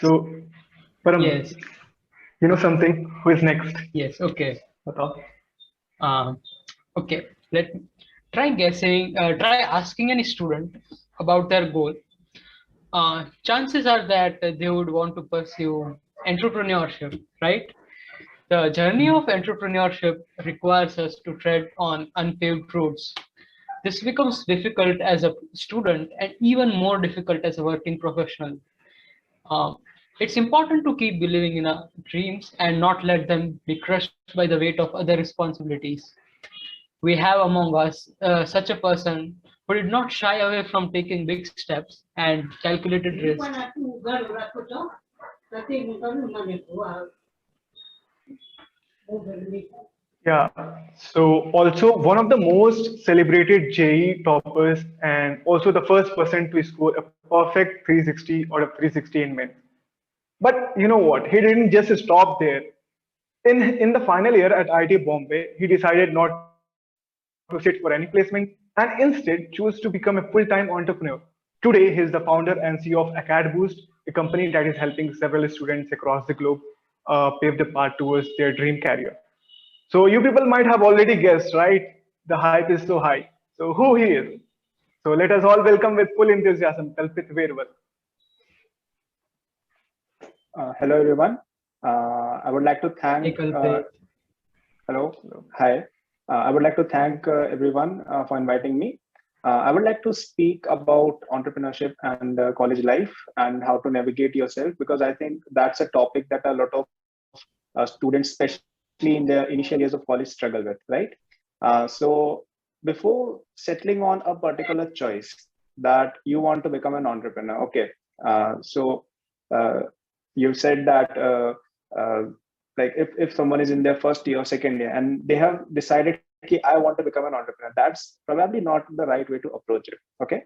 So, Param, Yes, you know something? Who is next? yes, okay. Batao. Um, okay, let me try asking any student about their goal. Chances are that they would want to pursue entrepreneurship, right? The journey of entrepreneurship requires us to tread on unpaved roads. This becomes difficult as a student and even more difficult as a working professional. Um, it's important to keep believing in our dreams and not let them be crushed by the weight of other responsibilities. We have among us such a person who did not shy away from taking big steps and calculated risks. Yeah. So, also one of the most celebrated JE toppers, and also the first person to score a perfect 360 or a 360 in men. But you know what? He didn't just stop there. In the final year at IIT Bombay, he decided not to sit for any placement and instead choose to become a full-time entrepreneur. Today, he is the founder and CEO of AcadBoost, a company that is helping several students across the globe pave the path towards their dream career. So you people might have already guessed, right? The hype is so high. So who he is? So let us all welcome with full enthusiasm, Kalpit Verwal. Hello everyone. I would like to Hey, thank Kalpit. hello, hi. I would like to thank everyone for inviting me. I would like to speak about entrepreneurship and college life and how to navigate yourself, because I think that's a topic that a lot of students, especially in their initial years of college, struggle with, right? So before settling on a particular choice that you want to become an entrepreneur, okay. So uh, you said that uh, like if someone is in their first year or second year and they have decided okay, I want to become an entrepreneur, that's probably not the right way to approach it. Okay,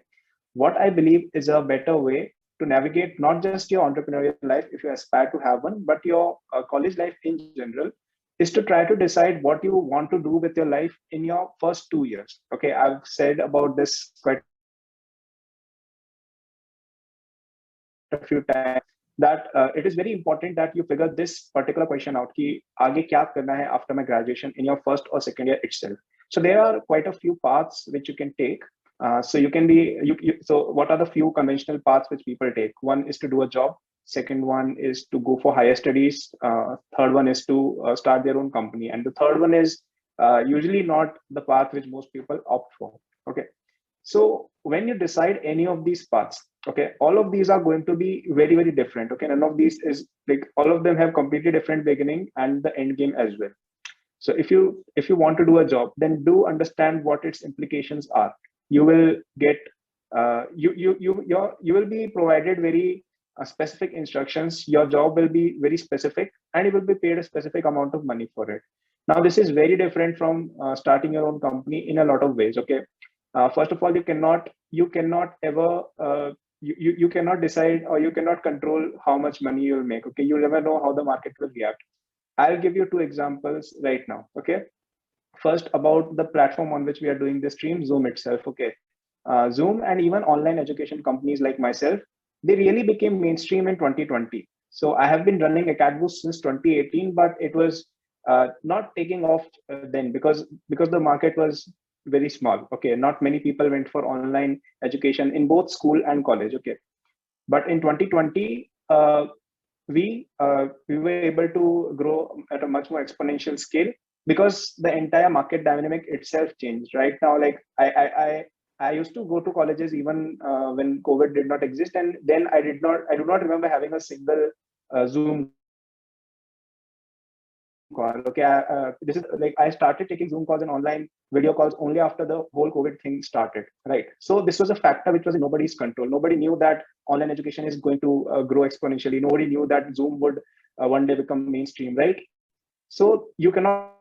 what I believe is a better way to navigate not just your entrepreneurial life if you aspire to have one, but your college life in general, is to try to decide what you want to do with your life in your first 2 years. Okay, I've said about this quite a few times that it is very important that you figure this particular question out कि आगे क्या करना है after my graduation in your first or second year itself. So there are quite a few paths which you can take. So you can be so what are the few conventional paths which people take? One is to do a job. Second one is to go for higher studies. Third one is to start their own company, and the third one is usually not the path which most people opt for. Okay, so when you decide any of these paths, okay, all of these are going to be very different. Okay, none of these is like, all of them have completely different beginning and the end game as well. So if you want to do a job, then do understand what its implications are. You will get you will be provided very specific instructions. Your job will be very specific, and you will be paid a specific amount of money for it. Now this is very different from starting your own company in a lot of ways. Okay, first of all, you cannot ever you cannot decide, or you cannot control how much money you will make. Okay, you never know how the market will react. I'll give you two examples right now. Okay. First, about the platform on which we are doing this stream, Zoom itself. Okay. Zoom and even online education companies like myself, they really became mainstream in 2020. So I have been running AcadBoost since 2018, but it was not taking off then because the market was very small. Okay. Not many people went for online education in both school and college. Okay. But in 2020, we were able to grow at a much more exponential scale because the entire market dynamic itself changed. Right now, like I used to go to colleges even when COVID did not exist, and then I do not remember having a single Zoom call. Okay, this is like I started taking Zoom calls and online video calls only after the whole COVID thing started. Right. So this was a factor which was in nobody's control. Nobody knew that online education is going to grow exponentially. Nobody knew that Zoom would one day become mainstream. Right. So you cannot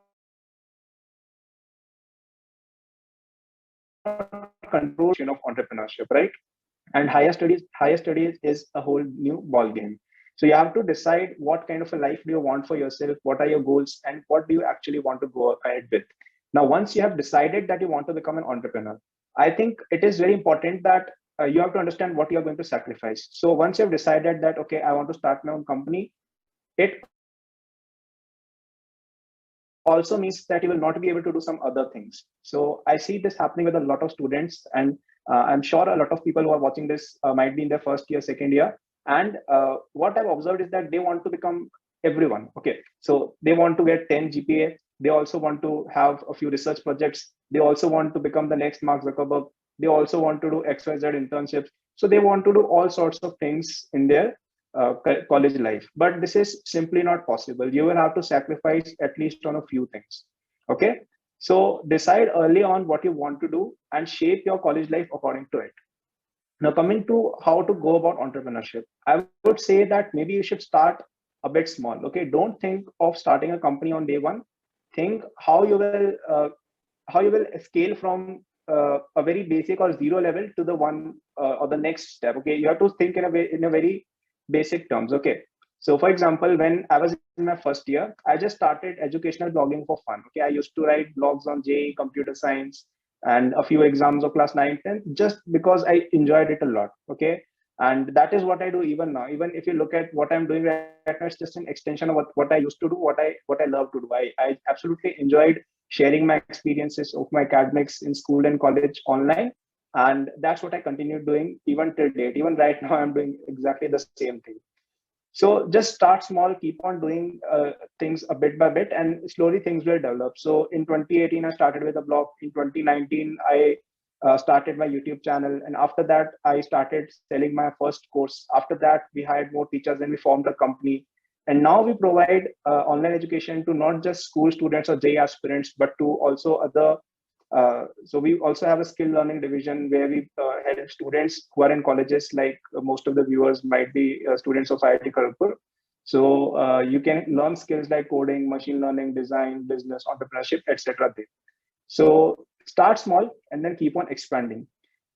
control of entrepreneurship, right? And higher studies is a whole new ball game. So you have to decide what kind of a life do you want for yourself, what are your goals, and what do you actually want to go ahead with. Now once you have decided that you want to become an entrepreneur, I think it is very important that you you have to understand what you are going to sacrifice. So once you've decided that, okay, I want to start my own company, it also means that you will not be able to do some other things. So I see this happening with a lot of students, and I'm sure a lot of people who are watching this might be in their first year, second year. And what I've observed is that they want to become everyone. Okay, so they want to get 10 GPA. They also want to have a few research projects. They also want to become the next Mark Zuckerberg. They also want to do XYZ internships. So they want to do all sorts of things in their college life, but this is simply not possible. You will have to sacrifice at least on a few things. Okay, so decide early on what you want to do and shape your college life according to it. Now, coming to how to go about entrepreneurship, I would say that maybe you should start a bit small. Okay, don't think of starting a company on day one. Think how you will scale from a very basic or zero level to the one or the next step. Okay, you have to think in a very basic terms. Okay, so for example, when I was in my first year, I just started educational blogging for fun. Okay, I used to write blogs on JEE, computer science, and a few exams of class 9, 10, just because I enjoyed it a lot. Okay, and that is what I do even now. Even if you look at what I'm doing right now, it's just an extension of what I used to do, what I love to do. I absolutely enjoyed sharing my experiences of my academics in school and college online, and that's what I continue doing even till date. Even right now, I'm doing exactly the same thing. So just start small, keep on doing things a bit by bit, and slowly things will develop. So in 2018, I started with a blog. In 2019, I started my YouTube channel, and after that, I started selling my first course. After that, we hired more teachers and we formed a company. And now we provide online education to not just school students or JEE aspirants, but to also other. So we also have a skill learning division where we help students who are in colleges, like most of the viewers might be students of IIT Kharagpur. So you can learn skills like coding, machine learning, design, business, entrepreneurship, etc. So start small and then keep on expanding.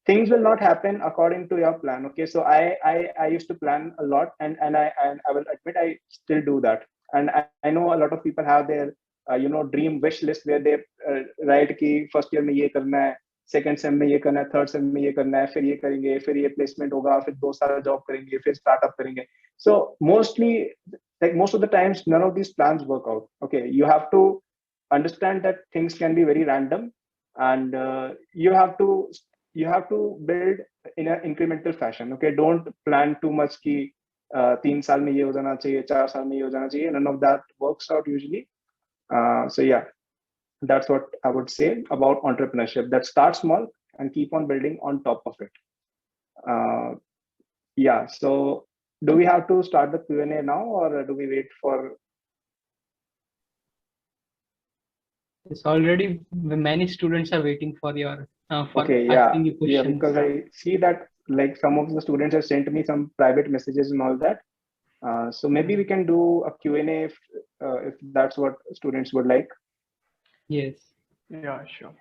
Things will not happen according to your plan. Okay, so I used to plan a lot, and I will admit I still do that. And I know a lot of people have their dream wish list where they write कि first year में ये करना है, second sem में ये करना है, third sem में ये करना है, फिर ये करेंगे, फिर ये placement होगा, फिर 2 साल job करेंगे, फिर startup करेंगे. So mostly, like most of the times, none of these plans work out. Okay, you have to understand that things can be very random, and you have to build in an incremental fashion. Okay, don't plan too much कि 3 साल में ये हो जाना चाहिए, 4 साल में ये हो जाना चाहिए. None of that works out usually. So yeah, that's what I would say about entrepreneurship. That start small and keep on building on top of it. Yeah. So do we have to start the Q&A now, or do we wait for? It's already many students are waiting for your Okay, yeah, asking you yeah, questions. because I see that like some of the students have sent me some private messages and all that. So maybe we can do a Q&A if that's what students would like. Yes. Yeah, sure.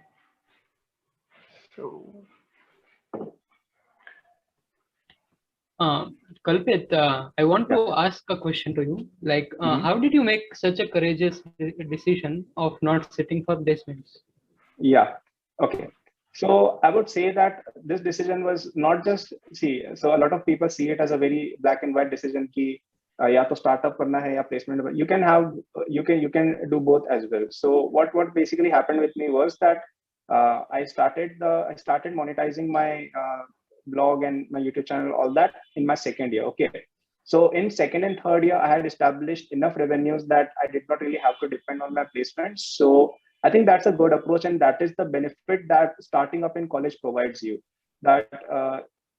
So, Kalpit, I want to ask a question to you. Like, how did you make such a courageous decision of not sitting for placements? Yeah. Okay. So I would say that this decision was not just so a lot of people see it as a very black and white decision ki या तो startup करना है या placement. You can do both as well. So what basically happened with me was that I started monetizing my blog and my YouTube channel, all that in my second year. Okay. So in second and third year, I had established enough revenues that I did not really have to depend on my placements. So I think that's a good approach, and that is the benefit that starting up in college provides you. That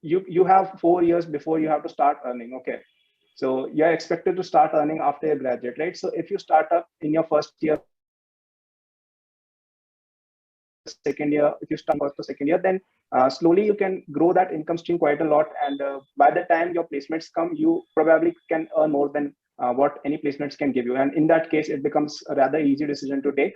you have 4 years before you have to start earning. Okay, so you're expected to start earning after you graduate, right? So if you start up in your first year, second year, if you start first or second year, then slowly you can grow that income stream quite a lot. And by the time your placements come, you probably can earn more than what any placements can give you. And in that case, it becomes a rather easy decision to take.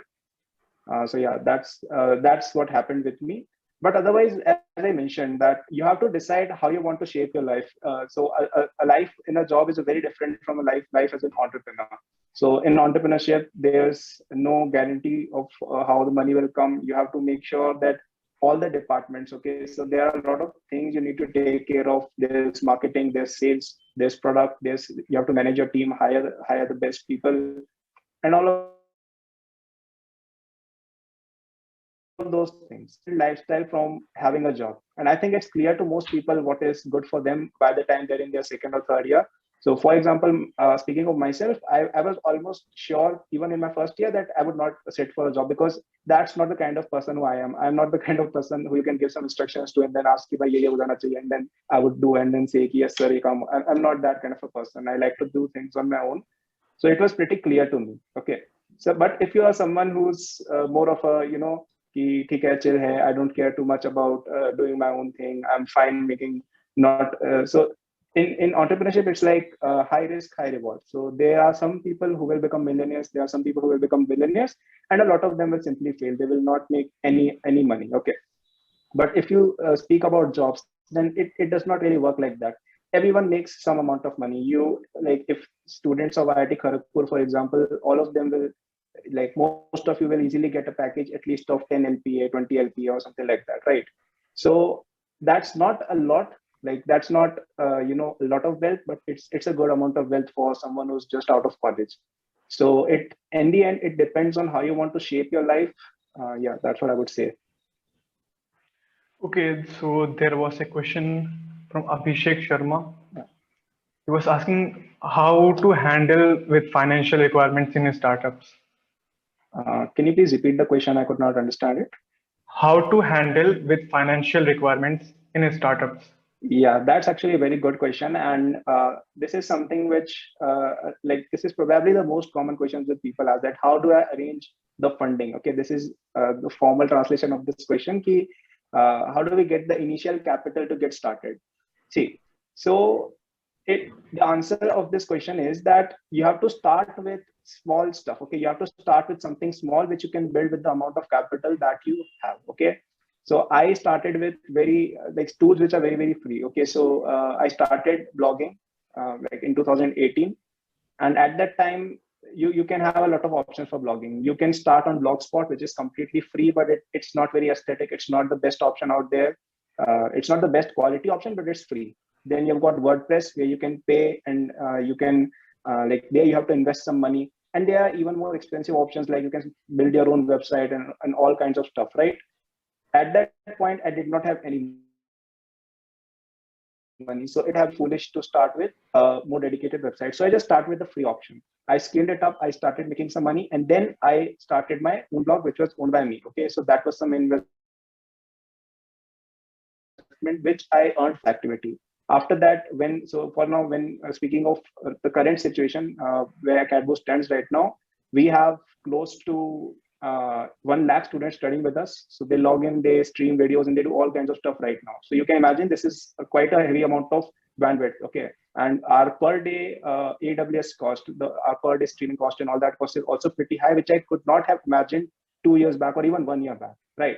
So yeah, that's what happened with me. But otherwise, as I mentioned, that you have to decide how you want to shape your life. So a life in a job is very different from a life as an entrepreneur. So in entrepreneurship, there's no guarantee of how the money will come. You have to make sure that all the departments. Okay, so there are a lot of things you need to take care of. There's marketing, there's sales, there's product, there's you have to manage your team, hire the best people, and all of those things. Lifestyle from having a job, and I think it's clear to most people what is good for them by the time they're in their second or third year. So for example, speaking of myself, I was almost sure even in my first year that I would not sit for a job, because that's not the kind of person who I am. I'm not the kind of person who you can give some instructions to and then ask, "Bhai, ye ho jana chahiye," and then I would do and then say, "Yes sir, ye kaam." I'm not that kind of a person. I like to do things on my own. So it was pretty clear to me. Okay. So, but if you are someone who's more of a, ki theek hai, chill hai, I don't care too much about doing my own thing. I'm fine making not so. In entrepreneurship, it's like high risk, high reward. So there are some people who will become millionaires. There are some people who will become billionaires, and a lot of them will simply fail. They will not make any money. Okay. But if you speak about jobs, then it does not really work like that. Everyone makes some amount of money. You like if students of IIT Kharagpur, for example, all of them will, like most of you will easily get a package at least of 10 LPA, 20 LPA or something like that, right? So that's not a lot. Like that's not a lot of wealth, but it's a good amount of wealth for someone who's just out of college. So it in the end it depends on how you want to shape your life. Yeah, that's what I would say. Okay, so there was a question from Abhishek Sharma. He was asking how to handle with financial requirements in startups. Can you please repeat the question? I could not understand it. How to handle with financial requirements in startups. Yeah, that's actually a very good question. And this is something which, like, this is probably the most common questions that people ask, that how do I arrange the funding? Okay, this is the formal translation of this question. Ki, how do we get the initial capital to get started? See, so the answer of this question is that you have to start with small stuff. Okay, you have to start with something small which you can build with the amount of capital that you have. Okay, so I started with very like tools which are very free. Okay, so I started blogging like in 2018, and at that time you can have a lot of options for blogging. You can start on Blogspot, which is completely free, but it's not very aesthetic. It's not the best option out there. It's not the best quality option, but it's free. Then you've got WordPress, where you can pay, and you can like there you have to invest some money. And there are even more expensive options, like you can build your own website and all kinds of stuff, right? At that point, I did not have any money, so it had foolish to start with a more dedicated website. So I just started with the free option. I scaled it up. I started making some money, and then I started my own blog, which was owned by me. Okay, so that was some investment which I earned for activity. After that, for now, when speaking of the current situation where Acadbo stands right now, we have close to 1 lakh students studying with us. So they log in, they stream videos, and they do all kinds of stuff right now. So you can imagine this is quite a heavy amount of bandwidth. Okay, and our per day AWS cost, our per day streaming cost, and all that cost is also pretty high, which I could not have imagined 2 years back or even 1 year back, right?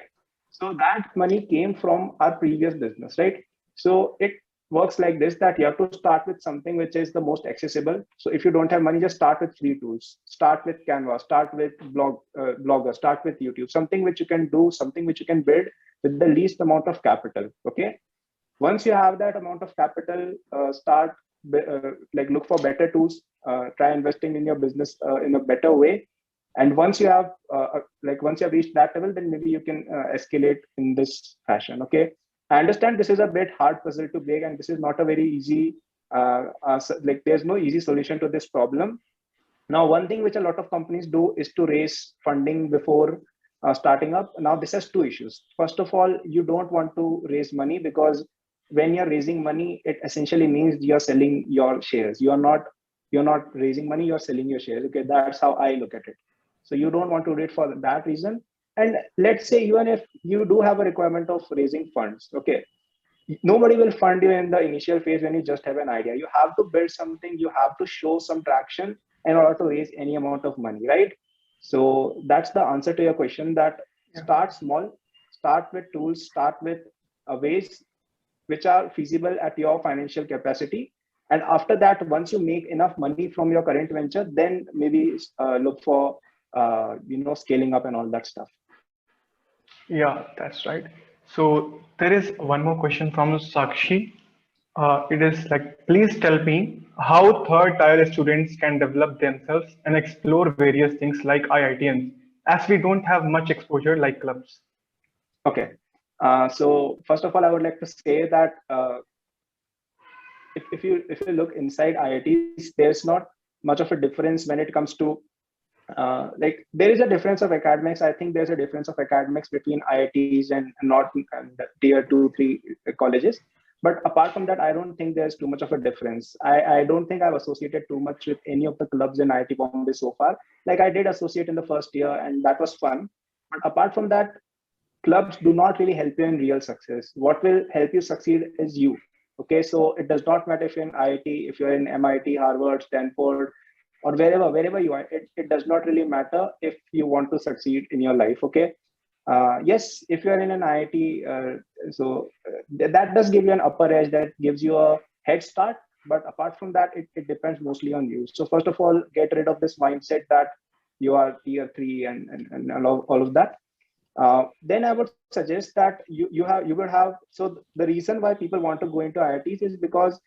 So that money came from our previous business, right? So it works like this, that you have to start with something which is the most accessible. So if you don't have money, just start with free tools, start with Canva, start with Blogger, start with YouTube, something which you can do, something which you can build with the least amount of capital. Okay, once you have that amount of capital, start like look for better tools, try investing in your business in a better way. And once you have once you have reached that level, then maybe you can escalate in this fashion. Okay, I understand this is a bit hard puzzle to break, and this is not a very easy like there's no easy solution to this problem. Now, one thing which a lot of companies do is to raise funding before starting up. Now, this has two issues. First of all, you don't want to raise money, because when you're raising money, it essentially means you're selling your shares. You're not raising money, you're selling your shares. Okay, that's how I look at it. So you don't want to do it for that reason. And let's say even if you do have a requirement of raising funds, okay, nobody will fund you in the initial phase when you just have an idea. You have to build something, you have to show some traction in order to raise any amount of money, right? So that's the answer to your question, that start small, start with tools, start with ways which are feasible at your financial capacity. And after that, once you make enough money from your current venture, then maybe look for scaling up and all that stuff. Yeah, that's right. So there is one more question from Sakshi. It is like, please tell me how third tier students can develop themselves and explore various things like IITians, as we don't have much exposure like clubs. Okay. So first of all, I would like to say that if you look inside IITs, there's not much of a difference when it comes to like there is a difference of academics. I think there's a difference of academics between IITs and not and tier 2, 3 colleges. But apart from that, I don't think there's too much of a difference. I don't think I've associated too much with any of the clubs in IIT Bombay so far. Like I did associate in the first year, and that was fun. But apart from that, clubs do not really help you in real success. What will help you succeed is you. Okay, so it does not matter if you're in IIT, if you're in MIT, Harvard, Stanford, or wherever you are. It does not really matter if you want to succeed in your life. Okay, yes, if you're in an IIT, that does give you an upper edge, that gives you a head start. But apart from that, it depends mostly on you. So first of all, get rid of this mindset that you are tier 3 and all of that. Then I would suggest that you would have, so the reason why people want to go into IITs is because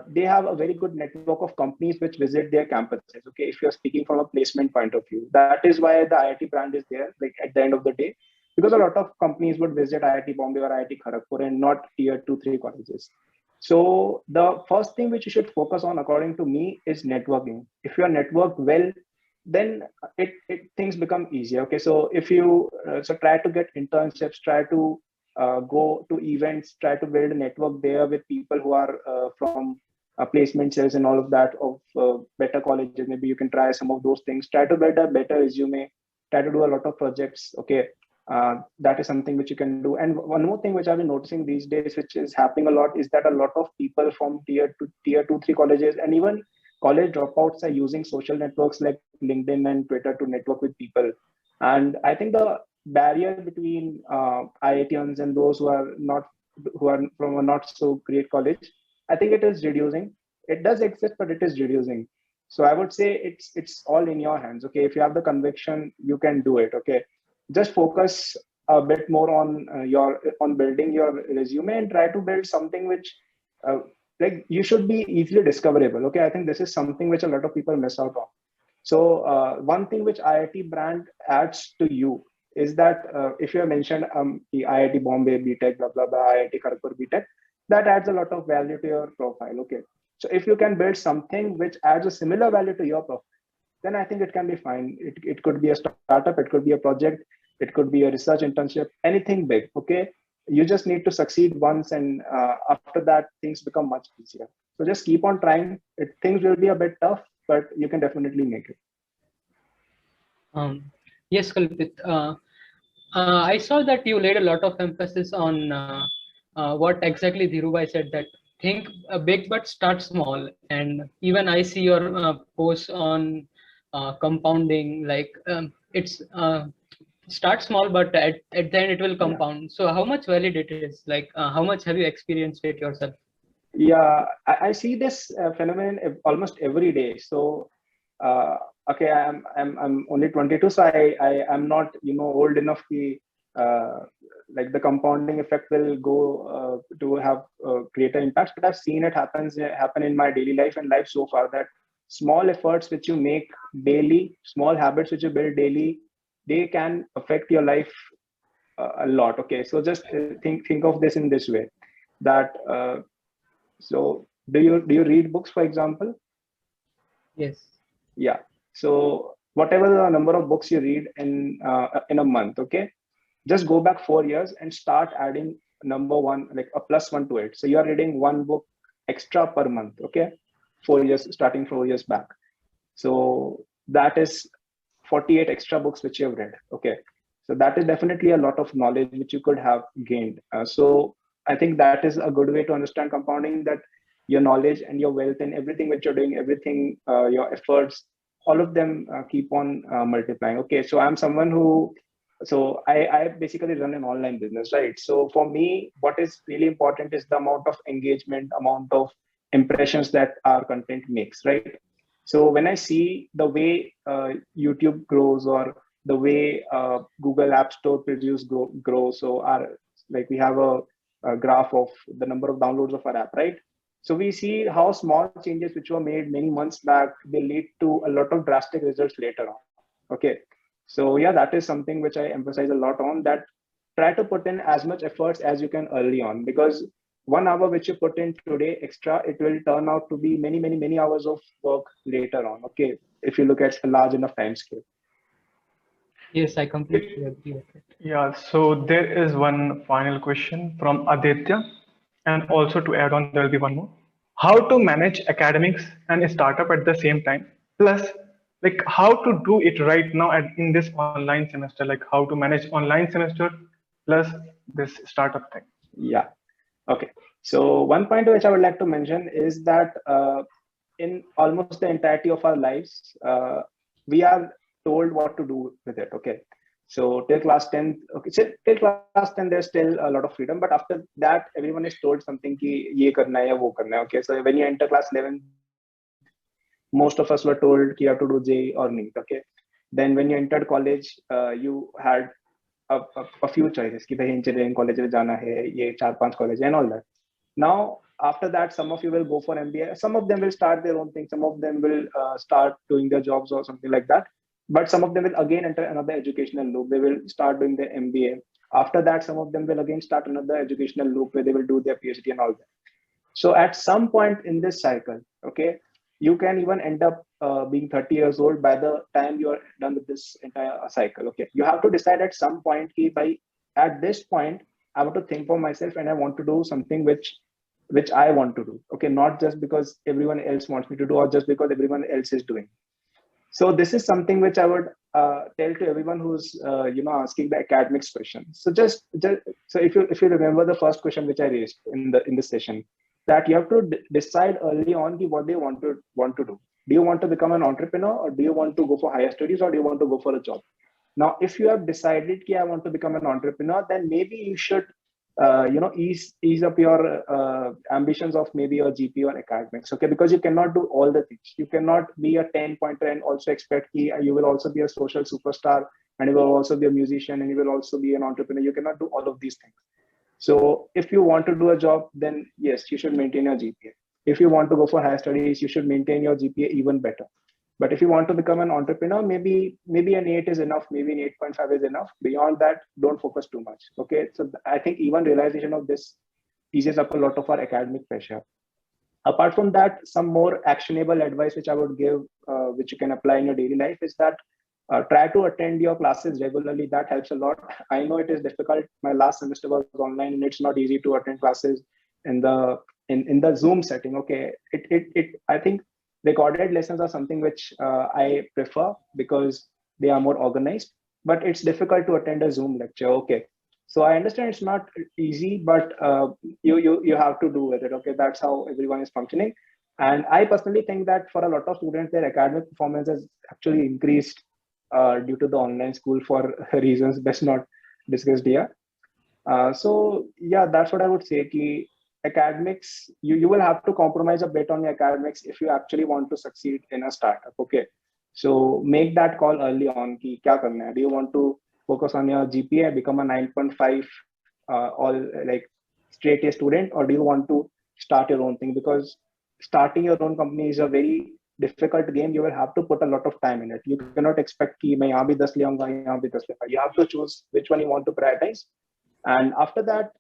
they have a very good network of companies which visit their campuses. Okay, if you're speaking from a placement point of view, that is why the IIT brand is there. Like at the end of the day, because a lot of companies would visit IIT Bombay or IIT Kharagpur and not tier 2, 3 colleges. So the first thing which you should focus on, according to me, is networking. If you are networked well, then things become easier. Okay, so if you so try to get internships, try to go to events, try to build a network there with people who are from placement cells and all of that of better colleges. Maybe you can try some of those things. Try to build a better resume. Try to do a lot of projects. Okay, that is something which you can do. And one more thing which I've been noticing these days, which is happening a lot, is that a lot of people from tier 2, 3 colleges and even college dropouts are using social networks like LinkedIn and Twitter to network with people. And I think the barrier between IITians and those who are from a not so great college, I think it is reducing. It does exist, but it is reducing. So I would say it's all in your hands. Okay, if you have the conviction, you can do it. Okay, just focus a bit more on on building your resume and try to build something which like you should be easily discoverable. Okay, I think this is something which a lot of people miss out on. So one thing which IIT brand adds to you is that if you have mentioned the IIT Bombay BTech, blah blah blah, IIT Kharagpur BTech, that adds a lot of value to your profile. Okay, so if you can build something which adds a similar value to your profile, then I think it can be fine. It could be a startup, it could be a project, it could be a research internship, anything big. Okay, you just need to succeed once, and after that things become much easier. So just keep on trying. Things will be a bit tough, but you can definitely make it. Yes, Kalpit. I saw that you laid a lot of emphasis on what exactly Dhirubhai said, that think big but start small. And even I see your posts on compounding, like it's start small, but at the end it will compound. Yeah. So how much valid it is? Like how much have you experienced it yourself? Yeah, I see this phenomenon almost every day. So okay, I'm only 22, so I'm not old enough to like the compounding effect will go to have greater impacts. But I've seen it happen in my daily life and life so far, that small efforts which you make daily, small habits which you build daily, they can affect your life a lot. Okay, so just think of this in this way, that so do you read books, for example? Yes. Yeah. So whatever the number of books you read in a month, okay, just go back 4 years and start adding number one, like a +1 to it. So you are reading one book extra per month, okay, 4 years, starting 4 years back. So that is 48 extra books which you have read. Okay, so that is definitely a lot of knowledge which you could have gained. So I think that is a good way to understand compounding, that your knowledge and your wealth and everything which you're doing, everything, your efforts, all of them keep on multiplying. Okay, so I'm someone who, so I basically run an online business, right? So for me, what is really important is the amount of engagement, amount of impressions that our content makes, right? So when I see the way YouTube grows, or the way Google App Store produce grow, so our Like we have a graph of the number of downloads of our app, right? So we see how small changes which were made many months back, they lead to a lot of drastic results later on. Okay. So yeah, that is something which I emphasize a lot on, that try to put in as much efforts as you can early on, because 1 hour which you put in today extra, it will turn out to be many, many, many hours of work later on. Okay. If you look at a large enough time scale. Yes, I completely agree with it. Yeah, so there is one final question from Aditya, and also to add on, there will be one more. How to manage academics and a startup at the same time? Plus, like how to do it right now in this online semester, like how to manage online semester plus this startup thing. Yeah. Okay. So one point which I would like to mention is that in almost the entirety of our lives, we are told what to do with it. Okay. So till class 10, okay, so till class 10, there's still a lot of freedom, but after that, everyone is told something ki ye karna hai ya wo karna hai. Okay. So when you enter class 11, most of us were told you have to do JEE or NEET. Okay. Then when you entered college, you had a few choices कि भाई engineering college में जाना है, ये 4-5 college and all that. Now after that, some of you will go for MBA. Some of them will start their own thing. Some of them will start doing their jobs or something like that. But some of them will again enter another educational loop. They will start doing their MBA. After that, some of them will again start another educational loop where they will do their PhD and all that. So at some point in this cycle, okay, you can even end up being 30 years old by the time you are done with this entire cycle. Okay, you have to decide at some point ki by at this point I want to think for myself and I want to do something which I want to do. Okay, not just because everyone else wants me to do or just because everyone else is doing. So this is something which I would tell to everyone who's asking the academics question. So just so if you remember the first question which I raised in this session, that you have to decide early on what do you want to do. Do you want to become an entrepreneur, or do you want to go for higher studies, or do you want to go for a job? Now, if you have decided that I want to become an entrepreneur, then maybe you should ease up your ambitions of maybe your GP or academics. Okay, because you cannot do all the things. You cannot be a 10-pointer and also expect you will also be a social superstar, and you will also be a musician, and you will also be an entrepreneur. You cannot do all of these things. So if you want to do a job, then yes, you should maintain your GPA. If you want to go for higher studies, you should maintain your GPA even better. But if you want to become an entrepreneur, maybe an 8 is enough, maybe an 8.5 is enough. Beyond that, don't focus too much. Okay, so I think even realization of this eases up a lot of our academic pressure. Apart from that, some more actionable advice which I would give, which you can apply in your daily life, is that try to attend your classes regularly. That helps a lot. I know it is difficult. My last semester was online, and it's not easy to attend classes in the Zoom setting. Okay, I think recorded lessons are something which I prefer because they are more organized. But it's difficult to attend a Zoom lecture. Okay, so I understand it's not easy, but you have to do with it. Okay, that's how everyone is functioning. And I personally think that for a lot of students, their academic performance has actually increased due to the online school for reasons best not discussed here. So yeah, that's what I would say. Ki academics, you will have to compromise a bit on your academics if you actually want to succeed in a startup. Okay, so make that call early on. Ki kya karna hai? Do you want to focus on your GPA, become a 9.5 all like straight A student, or do you want to start your own thing? Because starting your own company is a very difficult game. You will have to put a lot of time in it. You cannot expect कि मैं यहाँ भी 10 ले आऊँगा, यहाँ भी 10 ले आऊँगा. You have to choose which one you want to prioritize. And after that,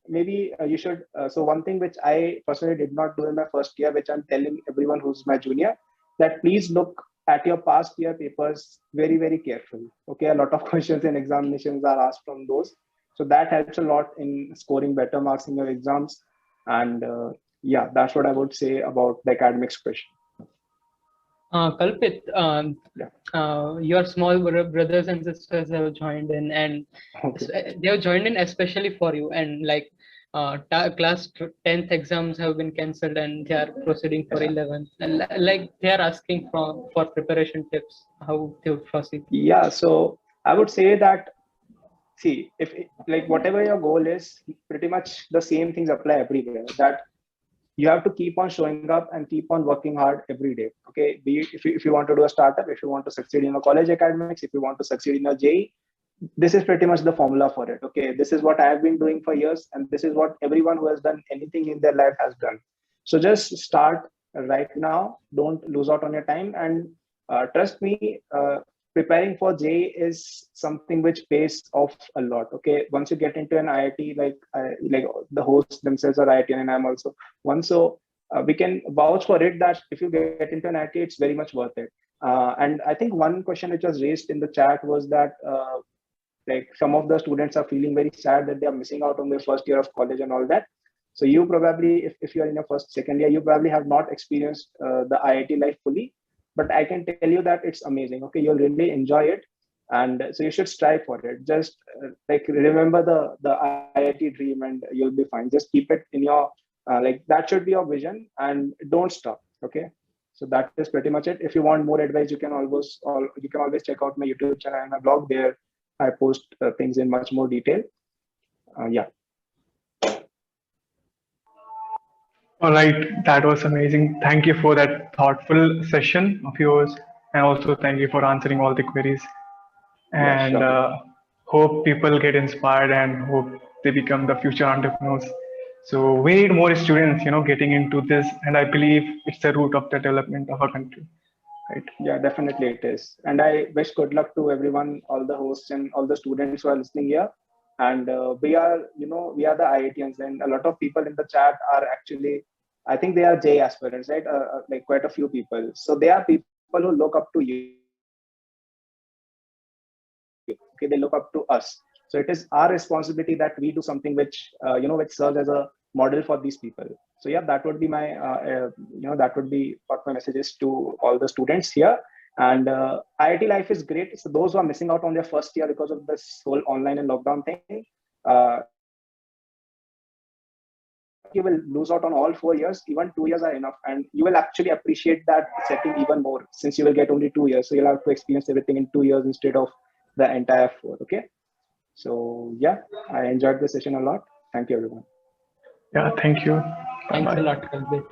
maybe you should. So one thing which I personally did not do in my first year, which I'm telling everyone who's my junior, that please look at your past year papers very, very carefully. Okay, a lot of questions and examinations are asked from those. So that helps a lot in scoring better marks in your exams. And yeah, that's what I would say about the academics question. Kalpit, your small brothers and sisters have joined in, and okay, they have joined in especially for you. And like class 10th exams have been cancelled, and they are proceeding for 11th. And like they are asking for preparation tips, how they would proceed. Yeah, so I would say that, see, if like whatever your goal is, pretty much the same things apply everywhere. That you have to keep on showing up and keep on working hard every day. Okay, be it if you want to do a startup, if you want to succeed in a college academics, if you want to succeed in a JEE, this is pretty much the formula for it. Okay, this is what I have been doing for years, and this is what everyone who has done anything in their life has done. So just start right now. Don't lose out on your time, and trust me, preparing for JEE is something which pays off a lot. Okay, once you get into an IIT, like the hosts themselves are IIT, and I'm also one, so we can vouch for it that if you get into an IIT, it's very much worth it. And I think one question which was raised in the chat was that like some of the students are feeling very sad that they are missing out on their first year of college and all that. So you probably, if you're in your first, second year, you probably have not experienced the IIT life fully, but I can tell you that it's amazing. Okay, you'll really enjoy it. And so you should strive for it. Just like remember the IIT dream and you'll be fine. Just keep it in your, like that should be your vision and don't stop. Okay. So that is pretty much it. If you want more advice, you can always check out my YouTube channel and my blog. There I post things in much more detail. Yeah. All right, that was amazing. Thank you for that thoughtful session of yours, and also thank you for answering all the queries. Yeah, And sure. hope people get inspired and hope they become the future entrepreneurs. So we need more students, getting into this, and I believe it's the root of the development of our country, right? Yeah, definitely it is. And I wish good luck to everyone, all the hosts and all the students who are listening here. And we are, we are the IITians, and a lot of people in the chat are actually, I think they are J aspirants, right? Like quite a few people. So they are people who look up to you. Okay, they look up to us. So it is our responsibility that we do something which, which serves as a model for these people. So yeah, that would be my, that would be what my message is to all the students here. And IIT life is great. So those who are missing out on their first year because of this whole online and lockdown thing, you will lose out on all 4 years. Even 2 years are enough, and you will actually appreciate that setting even more since you will get only 2 years. So you'll have to experience everything in 2 years instead of the entire 4. Okay. So yeah, I enjoyed the session a lot. Thank you, everyone. Yeah, thank you. Thanks a Bye-bye. lot, Kalbit.